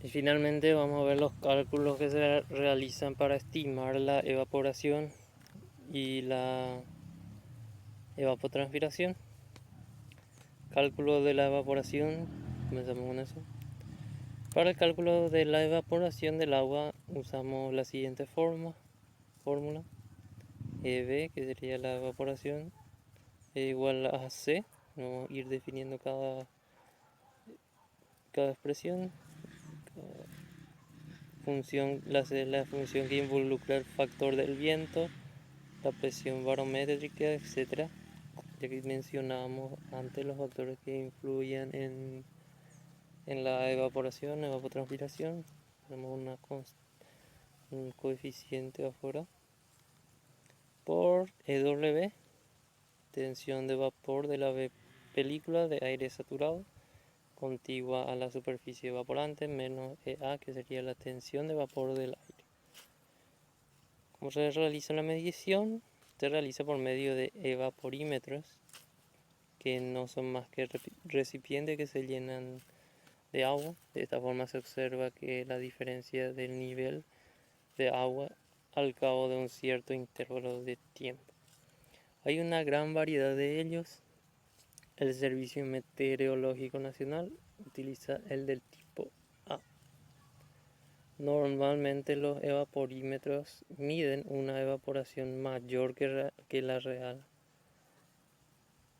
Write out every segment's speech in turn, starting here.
Y finalmente vamos a ver los cálculos que se realizan para estimar la evaporación y la evapotranspiración. Cálculo de la evaporación, comenzamos con eso. Para el cálculo de la evaporación del agua usamos la siguiente fórmula. EB, que sería la evaporación, es igual a C. Vamos a ir definiendo cada expresión. La función que involucra el factor del viento, la presión barométrica, etc. Ya que mencionábamos antes los factores que influyen en la evaporación, evapotranspiración. Tenemos un coeficiente afuera. Por EW, tensión de vapor de la película de aire saturado contigua a la superficie evaporante, menos EA, que sería la tensión de vapor del aire. ¿Cómo se realiza la medición? Se realiza por medio de evaporímetros, que no son más que recipientes que se llenan de agua. De esta forma se observa que la diferencia del nivel de agua al cabo de un cierto intervalo de tiempo. Hay una gran variedad de ellos. El Servicio Meteorológico Nacional utiliza el del tipo A. Normalmente los evaporímetros miden una evaporación mayor que la real.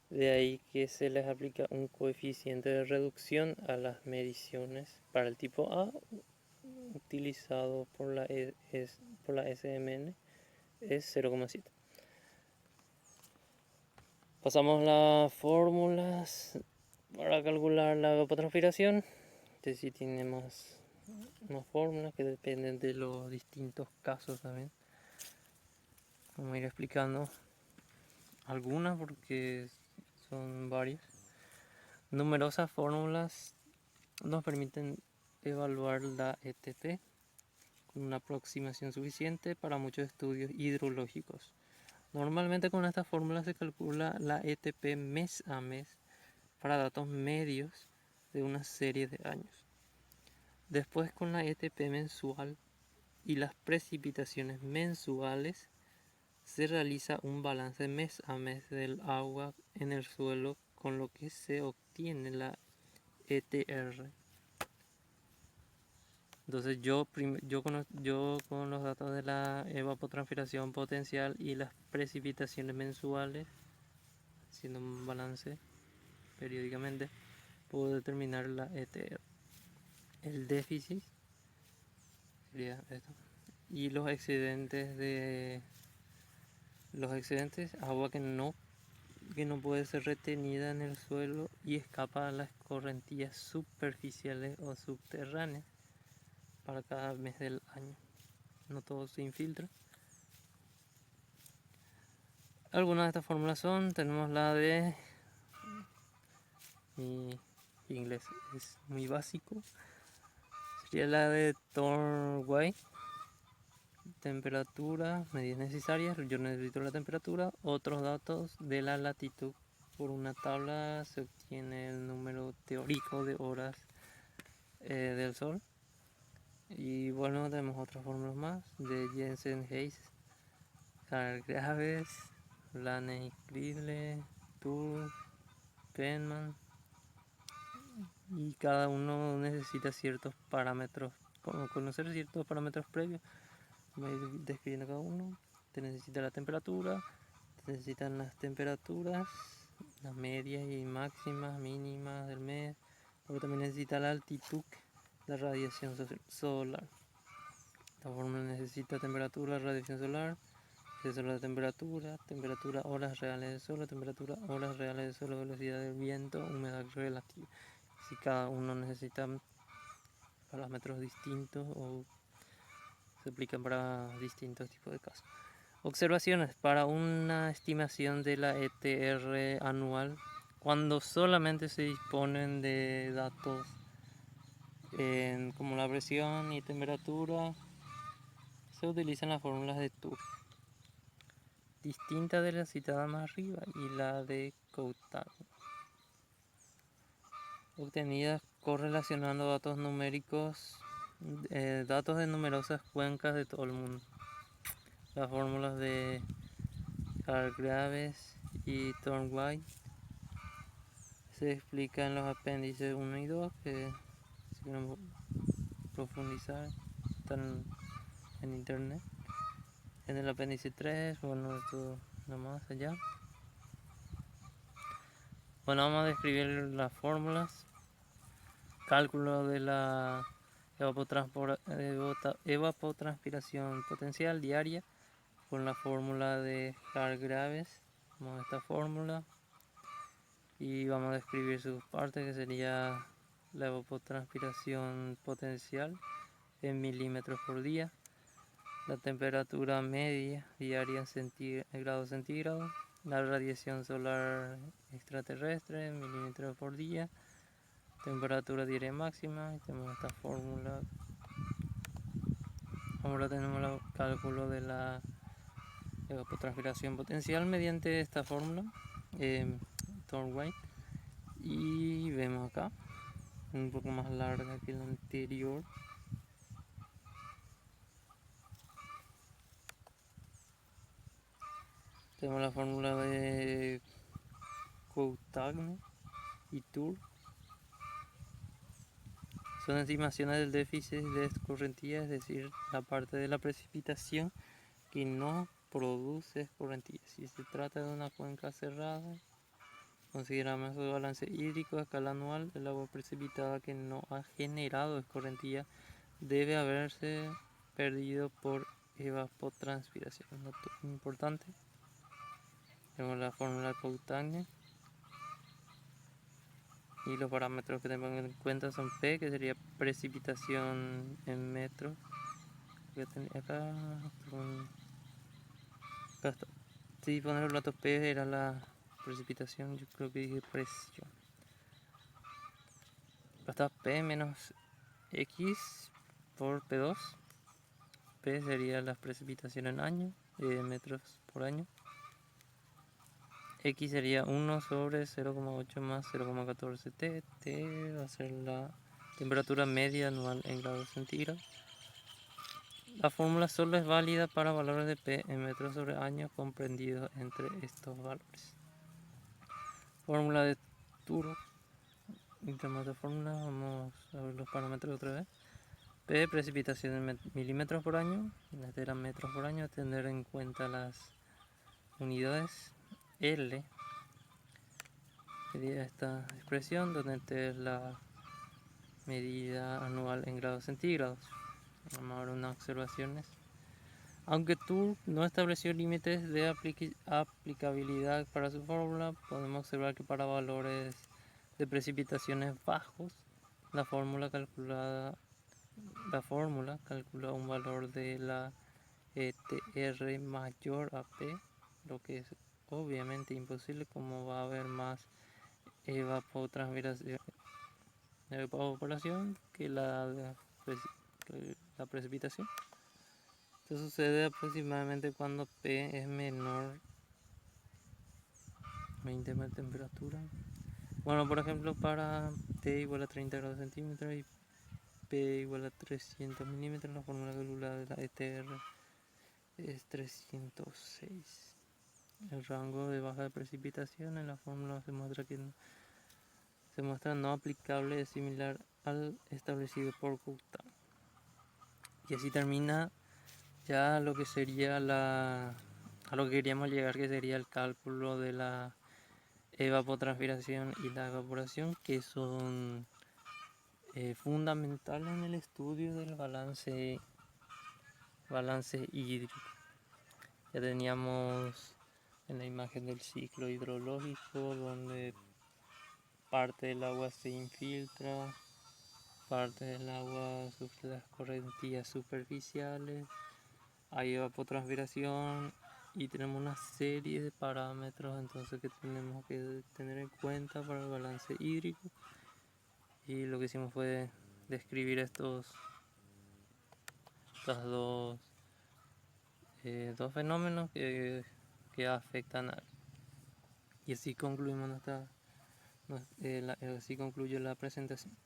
De ahí que se les aplica un coeficiente de reducción a las mediciones. Para el tipo A, utilizado por la SMN, es 0,7. Pasamos las fórmulas para calcular la evapotranspiración. Este sí tiene más fórmulas que dependen de los distintos casos también. Vamos a ir explicando algunas porque son varias. Numerosas fórmulas nos permiten evaluar la ETP con una aproximación suficiente para muchos estudios hidrológicos. Normalmente con esta fórmula se calcula la ETP mes a mes para datos medios de una serie de años. Después, con la ETP mensual y las precipitaciones mensuales, se realiza un balance mes a mes del agua en el suelo, con lo que se obtiene la ETR. Entonces yo con los datos de la evapotranspiración potencial y las precipitaciones mensuales, haciendo un balance periódicamente, puedo determinar la ETR. El déficit sería esto. Y los excedentes, agua que no puede ser retenida en el suelo y escapa a las correntías superficiales o subterráneas para cada mes del año. No todo se infiltra. Algunas de estas fórmulas tenemos la de, mi inglés es muy básico, sería la de Thorne-White. Temperatura, medidas necesarias, yo necesito la temperatura, otros datos de la latitud. Por una tabla se obtiene el número teórico de horas del sol. Y bueno, tenemos otras fórmulas más de Jensen, Hayes, Hargreaves, Laney, Cridle, Tour, Penman. Y cada uno necesita ciertos parámetros, conocer ciertos parámetros previos. Voy a ir describiendo cada uno. Te necesita la temperatura, te necesitan las temperaturas, las medias y máximas, mínimas del mes. Luego también necesita la altitud, la radiación solar. Esta fórmula necesita temperatura, radiación solar, eso es la temperatura, horas reales del sol, temperatura, horas reales del sol, velocidad del viento, humedad relativa. Si cada uno necesita parámetros distintos o se aplican para distintos tipos de casos. Observaciones para una estimación de la ETR anual cuando solamente se disponen de datos como la presión y temperatura, se utilizan las fórmulas de Tour, distinta de la citada más arriba, y la de Coutan, obtenidas correlacionando datos numéricos datos de numerosas cuencas de todo el mundo. Las fórmulas de Hargreaves y Thorndike se explican en los apéndices 1 y 2, que si quieren profundizar están en internet. En el apéndice 3, bueno, esto nomás allá. Bueno, vamos a describir las fórmulas. Cálculo de la evapotranspiración potencial diaria con la fórmula de Hargreaves. Vamos a esta fórmula y vamos a describir sus partes, que sería la evapotranspiración potencial en milímetros por día, la temperatura media diaria en grados centígrados, la radiación solar extraterrestre en milímetros por día, temperatura diaria máxima. Y tenemos esta fórmula. Ahora tenemos el cálculo de la evapotranspiración potencial mediante esta fórmula, Thorndike, y vemos acá un poco más larga que la anterior. Tenemos la fórmula de Coutagne y Tour. Son estimaciones del déficit de escorrentía, es decir, la parte de la precipitación que no produce escorrentía. Si se trata de una cuenca cerrada, consideramos el balance hídrico a escala anual. El agua precipitada que no ha generado escorrentía debe haberse perdido por evapotranspiración. Dato importante. Tenemos la fórmula Coutagne y los parámetros que tenemos en cuenta son P, que sería precipitación en metros. Acá está. Si poner los datos P era la precipitación, yo creo que dije presión. Acá está P menos X por P2. P sería la precipitación en año, metros por año. X sería 1 sobre 0,8 más 0,14 T. T va a ser la temperatura media anual en grados centígrados. La fórmula solo es válida para valores de P en metros sobre año comprendidos entre estos valores. Fórmula de Turo. Tenemos esta fórmula, vamos a ver los parámetros otra vez. P, precipitación en milímetros por año. Este era metros por año, tener en cuenta las unidades. L sería esta expresión donde T es la medida anual en grados centígrados. Vamos a ver unas observaciones. Aunque Tour no estableció límites de aplicabilidad para su fórmula, podemos observar que para valores de precipitaciones bajos, la fórmula calcula un valor de la ETR mayor a P, lo que es obviamente imposible, como va a haber más evaporación que la precipitación. Esto sucede aproximadamente cuando P es menor a 20 de temperatura. Bueno, por ejemplo, para T igual a 30 grados centímetros y P igual a 300 milímetros, la fórmula calculada de la ETR es 306. El rango de baja de precipitación en la fórmula se muestra no aplicable, es similar al establecido por Coutagne. Y así termina ya lo que sería a lo que queríamos llegar, que sería el cálculo de la evapotranspiración y la evaporación, que son fundamentales en el estudio del balance hídrico. Ya teníamos en la imagen del ciclo hidrológico, donde parte del agua se infiltra, parte del agua sufre las correntías superficiales, hay evapotranspiración y tenemos una serie de parámetros entonces que tenemos que tener en cuenta para el balance hídrico. Y lo que hicimos fue describir estos dos fenómenos que afectan a... Y así concluimos así concluye la presentación.